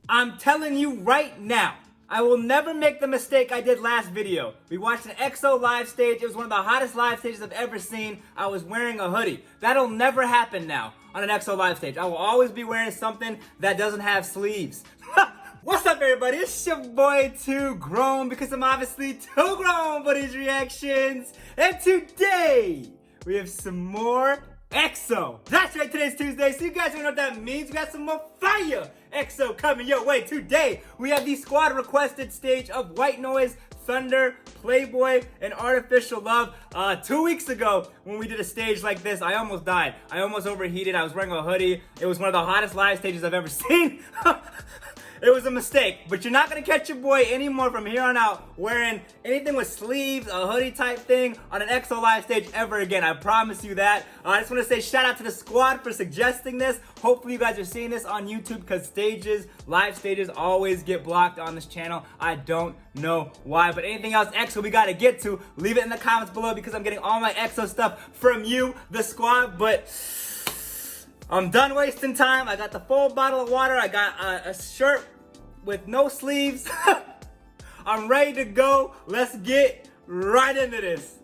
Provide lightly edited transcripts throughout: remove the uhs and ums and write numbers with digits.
I'm telling you right now, I will never make the mistake I did last video. We watched an EXO live stage. It was one of the hottest live stages I've ever seen. I was wearing a hoodie. That'll never happen now on an EXO live stage. I will always be wearing something that doesn't have sleeves. What's up, everybody? It's your boy Too Grown, because I'm obviously too grown for these reactions. And today, we have some more EXO. That's right, today's Tuesday, so you guys don't know what that means. We got some more fire EXO coming your way. Today, we have the squad requested stage of White Noise, Thunder, Playboy, and Artificial Love. 2 weeks ago, when we did a stage like this, I almost died. I almost overheated. I was wearing a hoodie. It was one of the hottest live stages I've ever seen. It was a mistake, but you're not gonna catch your boy anymore from here on out wearing anything with sleeves, a hoodie type thing on an EXO live stage ever again. I promise you that. I just want to say shout out to the squad for suggesting this. Hopefully you guys are seeing this on YouTube, because live stages always get blocked on this channel. I don't know why, but anything else EXO we gotta get to, leave it in the comments below, because I'm getting all my EXO stuff from you, the squad. But I'm done wasting time. I got the full bottle of water. I got a shirt with no sleeves. I'm ready to go. Let's get right into this.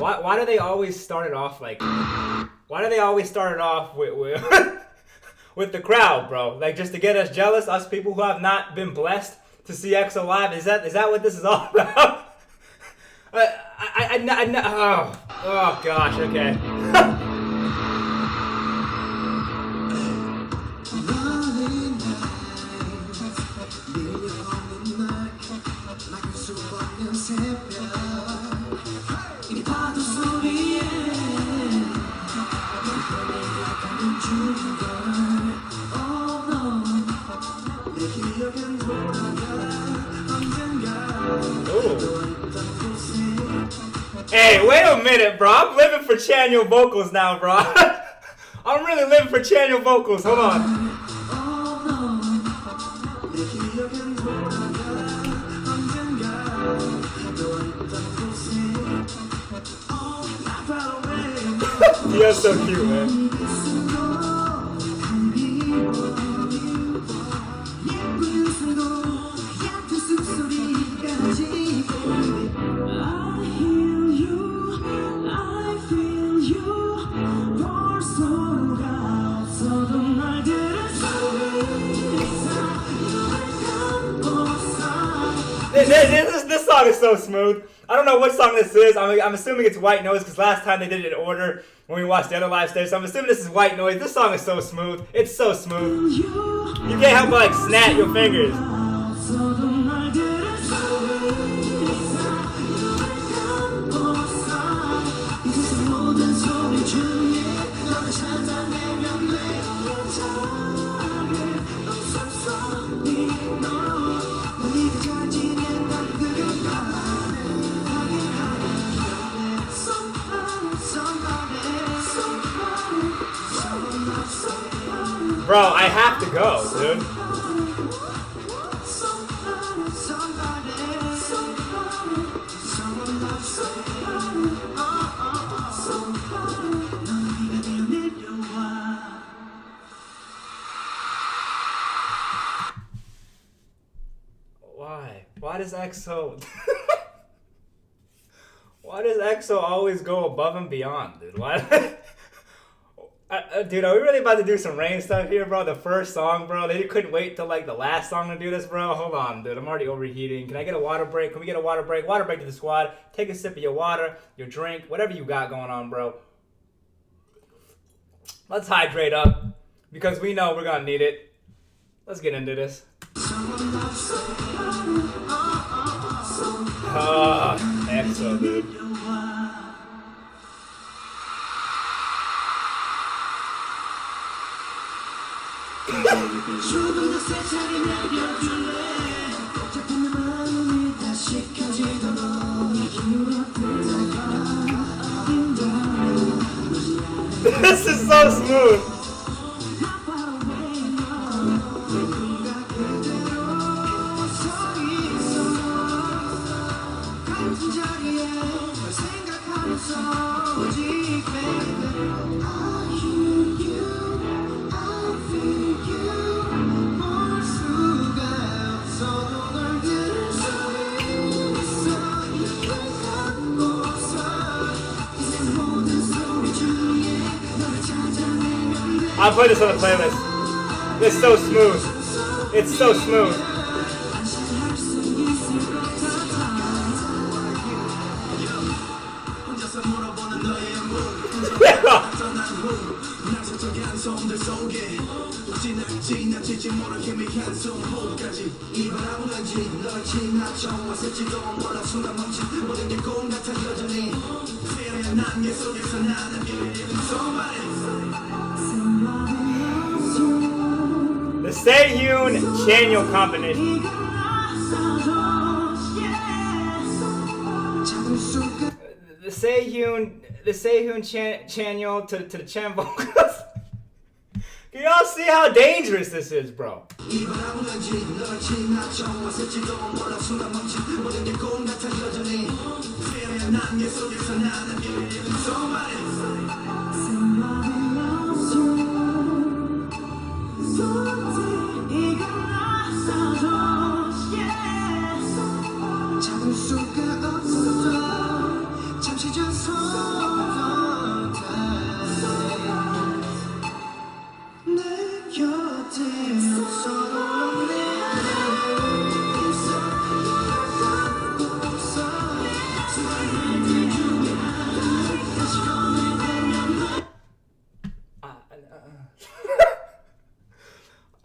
Why do they always start it off like? Why do they always start it off with with the crowd, bro? Like, just to get us jealous, us people who have not been blessed to see EXO live. Is that what this is all about? Oh gosh, okay. Hey, wait a minute, bro. I'm living for channel vocals now, bro. I'm really living for channel vocals. Hold on. You're so cute, man. This song is so smooth. I don't know what song this is. I'm assuming it's White Noise, because last time they did it in order when we watched the other live stage. So I'm assuming this is White Noise. This song is so smooth. It's so smooth. You can't help but like snap your fingers. Bro, I have to go, dude. Why? Why does EXO... Why does EXO always go above and beyond, dude? Why... Dude, are we really about to do some rain stuff here, bro? The first song, bro. They couldn't wait till like the last song to do this, bro. Hold on, dude. I'm already overheating. Can I get a water break? Can we get a water break? Water break to the squad. Take a sip of your water, your drink, whatever you got going on, bro. Let's hydrate up, because we know we're gonna need it. Let's get into this. EXO, dude. This is so smooth. I'll put this on the playlist. It's so smooth. It's so smooth. The Sehun Chanyeol combination. The Sehun Chanyeol to the Chen vocals. Can y'all see how dangerous this is, bro? I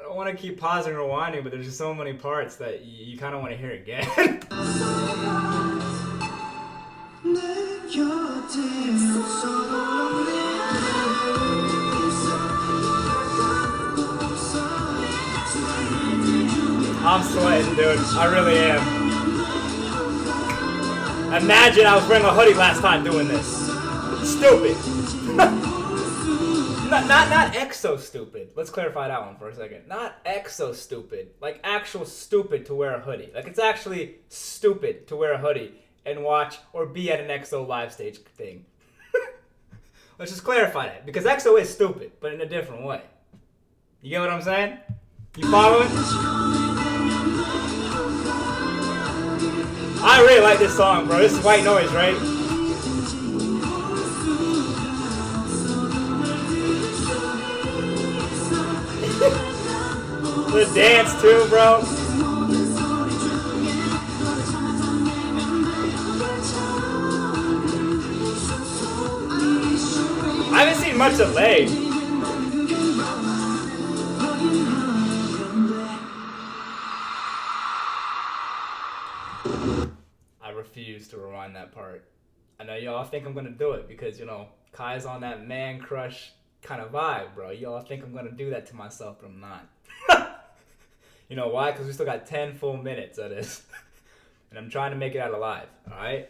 don't want to keep pausing and rewinding, but there's just so many parts that you kind of want to hear again. I'm sweating, dude. I really am. Imagine I was wearing a hoodie last time doing this. Stupid. Not EXO stupid. Let's clarify that one for a second. Not EXO stupid. Like actual stupid to wear a hoodie. Like it's actually stupid to wear a hoodie and watch or be at an EXO live stage thing. Let's just clarify that. Because EXO is stupid, but in a different way. You get what I'm saying? You following? I really like this song, bro. This is White Noise, right? The dance too, bro. I haven't seen much of Lay. I refuse to rewind that part. I know y'all think I'm gonna do it because, you know, Kai's on that man crush kind of vibe, bro. Y'all think I'm gonna do that to myself, but I'm not. You know why? Because we still got 10 full minutes of this. And I'm trying to make it out alive, alright?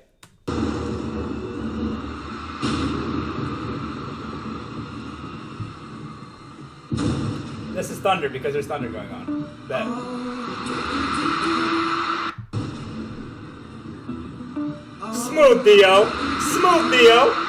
This is thunder because there's thunder going on. Bet. Smooth Dio. Smooth Dio.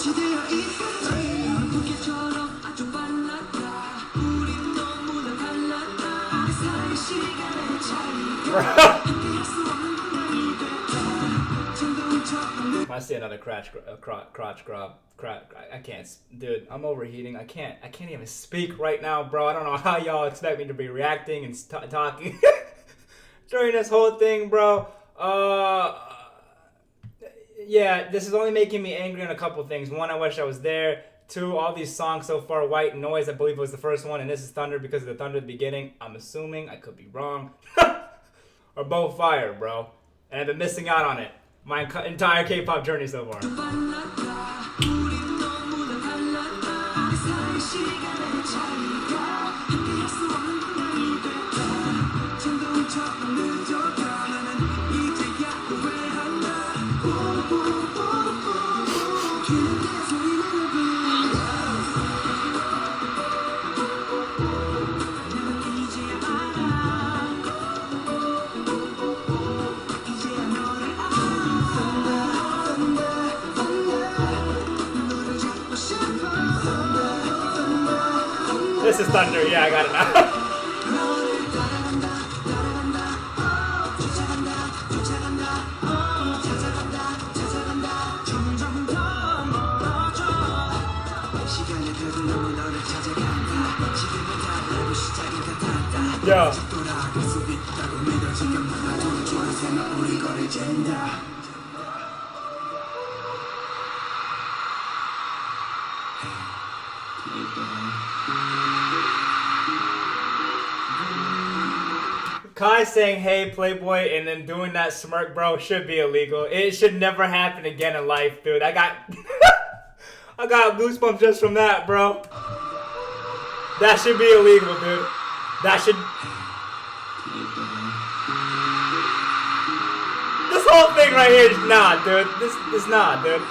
I see another crotch grab. I can't, dude. I'm overheating. I can't even speak right now, bro. I don't know how y'all expect me to be reacting and talking during this whole thing, bro. Yeah, this is only making me angry on a couple things. One, I wish I was there. Two, all these songs so far, White Noise, I believe was the first one, and This Is Thunder because of the thunder at the beginning. I'm assuming, I could be wrong. Are both fire, bro. And I've been missing out on it my entire K-pop journey so far. This is Thunder, yeah, I got it now. Yo. Kai saying, hey, Playboy, and then doing that smirk, bro, should be illegal. It should never happen again in life, dude. I got I got goosebumps just from that, bro. That should be illegal, dude. That should... This whole thing right here is not, dude. This is not, dude.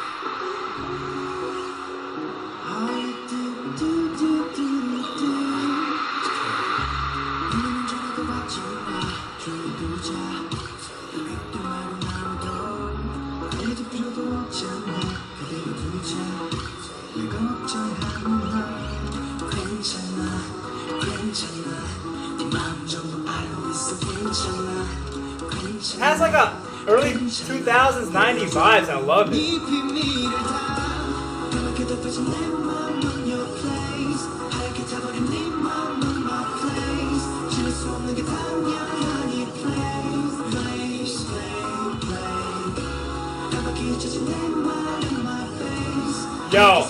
It has like a early 2000s, 90s vibes, and I love it. Yo.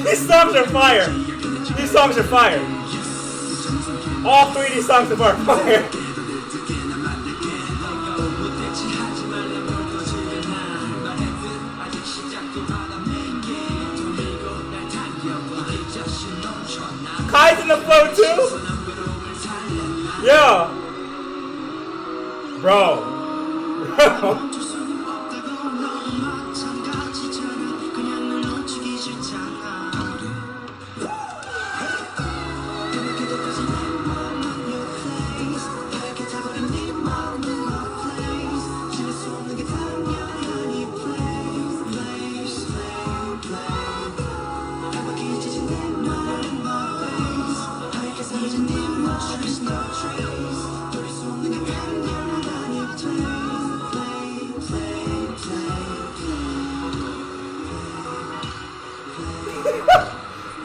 These songs are fire. These songs are fire. All three of these songs are fire. Kai's in the flow too? Yeah. Bro.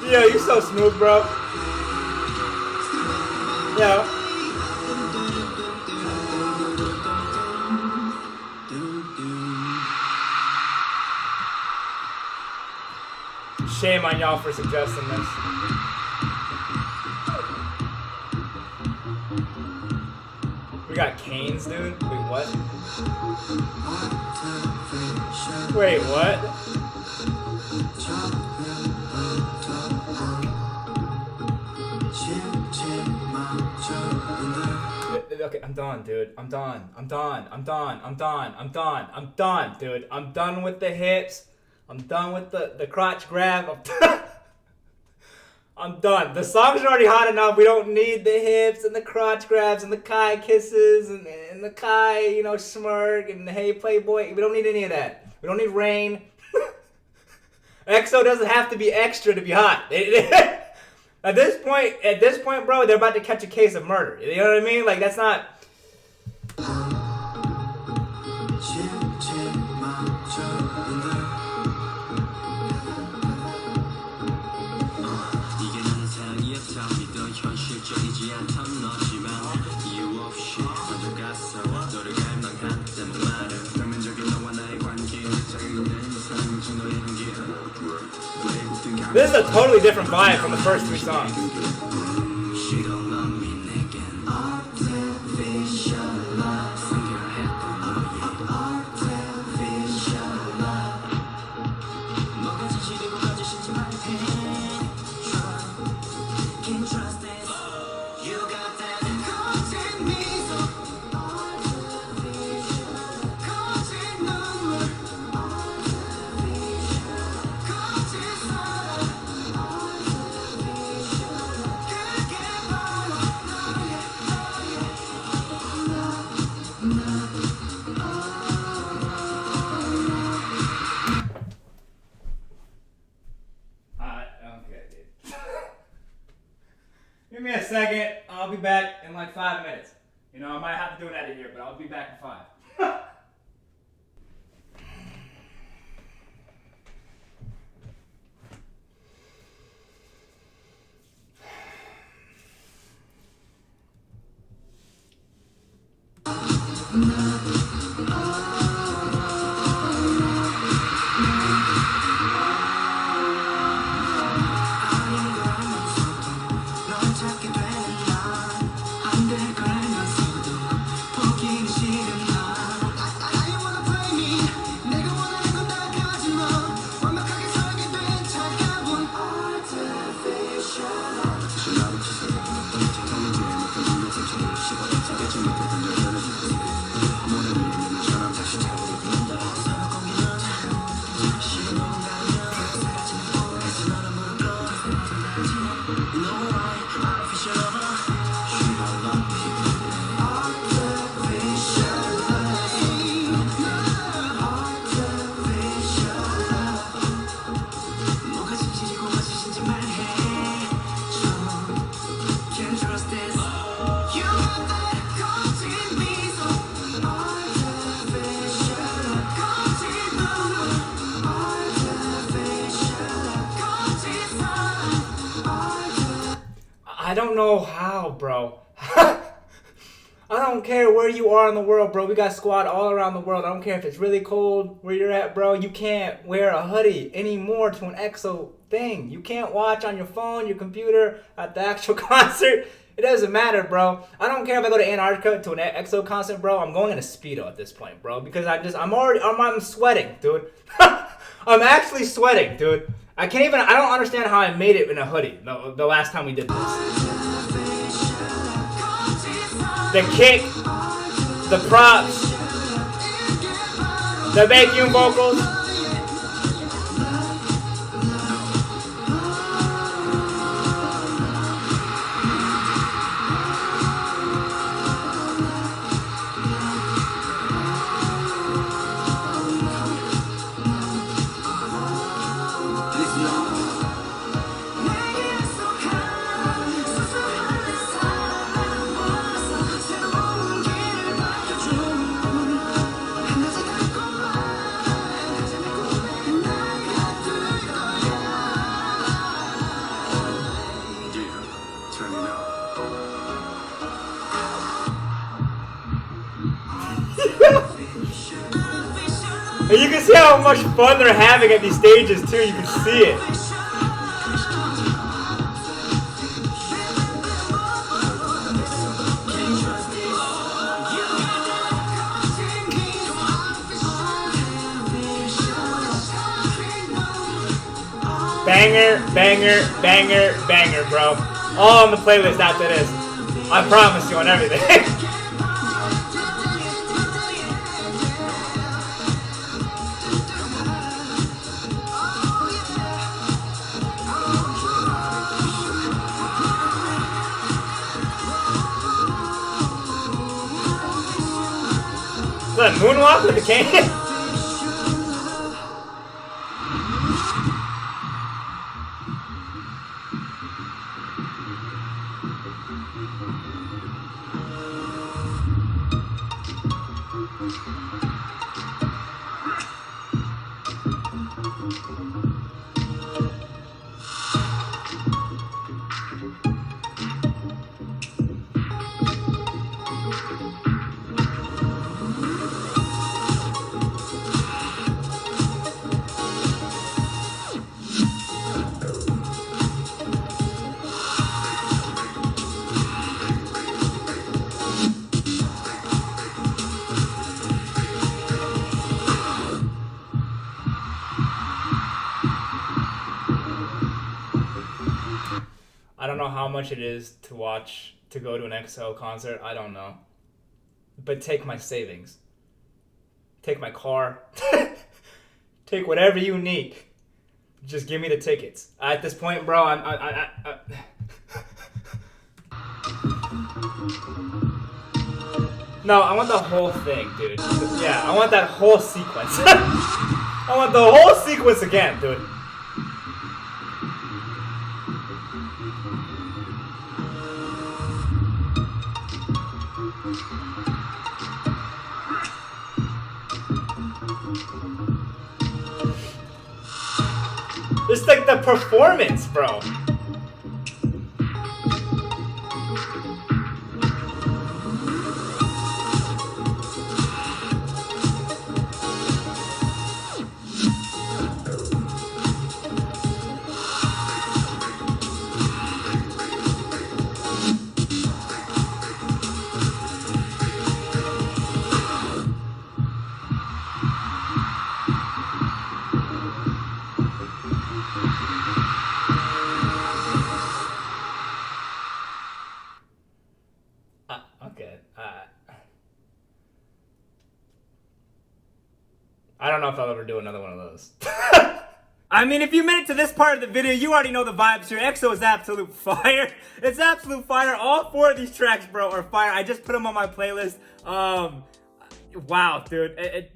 Yo, you're so smooth, bro. Yo. Shame on y'all for suggesting this. We got Canes, dude? Wait, what? Wait, what? Okay, I'm done, dude. I'm done, dude. I'm done with the hips. I'm done with the crotch grab. I'm done. The songs are already hot enough. We don't need the hips and the crotch grabs and the Kai kisses and the Kai, you know, smirk and the hey Playboy. We don't need any of that. We don't need rain. EXO doesn't have to be extra to be hot. At this point, bro, they're about to catch a case of murder. You know what I mean? Like, that's not... This is a totally different vibe from the first 3 songs. Give me a second. I'll be back in like 5 minutes. You know, I might have to do an edit here, but I'll be back in 5. I don't know how, bro. I don't care where you are in the world, bro. We got squad all around the world. I don't care if it's really cold where you're at, bro. You can't wear a hoodie anymore to an EXO thing. You can't watch on your phone, your computer, at the actual concert. It doesn't matter, bro. I don't care if I go to Antarctica to an EXO concert, bro. I'm going in a Speedo at this point, bro. Because I'm sweating, dude. I'm actually sweating, dude. I don't understand how I made it in a hoodie the last time we did this. The kick, the props, the vacuum vocals. And you can see how much fun they're having at these stages too, you can see it. Banger, banger, banger, banger, bro. All on the playlist after this. I promise you on everything. that moonwalk with the cane? I don't know how much it is to go to an EXO concert. I don't know. But take my savings. Take my car. Take whatever you need. Just give me the tickets. At this point, bro, No, I want the whole thing, dude. Yeah, I want that whole sequence. I want the whole sequence again, dude. It's like the performance, bro. Okay. I don't know if I'll ever do another one of those. I mean, if you made it to this part of the video, you already know the vibes here. EXO is absolute fire. It's absolute fire. All 4 of these tracks, bro, are fire. I just put them on my playlist. Wow, dude.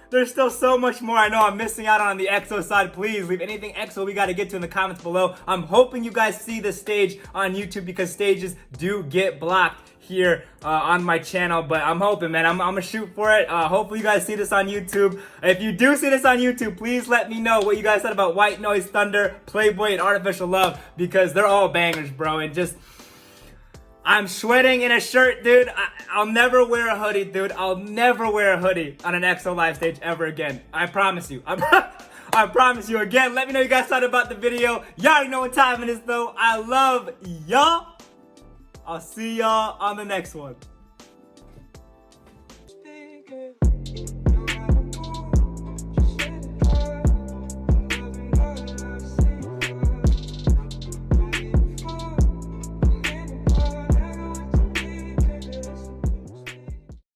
There's still so much more I know I'm missing out on the EXO side. Please leave anything EXO we got to get to in the comments below. I'm hoping you guys see this stage on YouTube because stages do get blocked here on my channel, but I'm hoping, man. I'm gonna shoot for it. Hopefully you guys see this on YouTube. If you do see this on YouTube, please let me know what you guys said about White Noise, Thunder, Playboy, and Artificial Love, because they're all bangers, bro. And just, I'm sweating in a shirt, dude. I'll never wear a hoodie, dude. I'll never wear a hoodie on an EXO live stage ever again. I promise you. I promise you. Again, let me know what you guys thought about the video. Y'all already know what time it is, though. I love y'all. I'll see y'all on the next one.